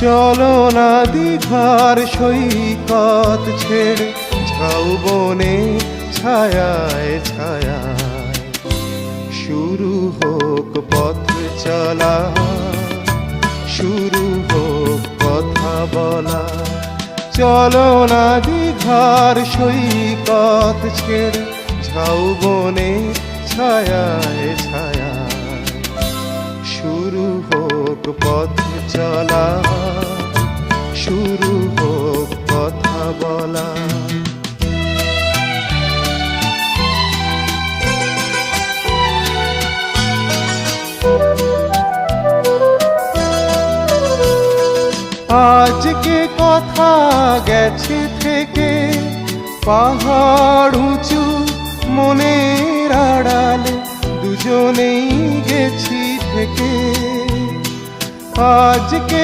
চলো না দীঘার সৈকত ছেড়ে ঝাউবনে ছায়ায় ছায়ায় শুরু হোক পথ চলা, শুরু হোক কথা বলা। চলো না দীঘার সৈকত ছেড়ে ঝাউবনে ছায়ায় ছায়ায় শুরু হোক পথ চলা, শুরু হোক কথা বলা। আজকে কথা গেছে থেকে পাহাড় উঁচু মনের আড়ালে দুজনেই গেছি থেকে। আজকে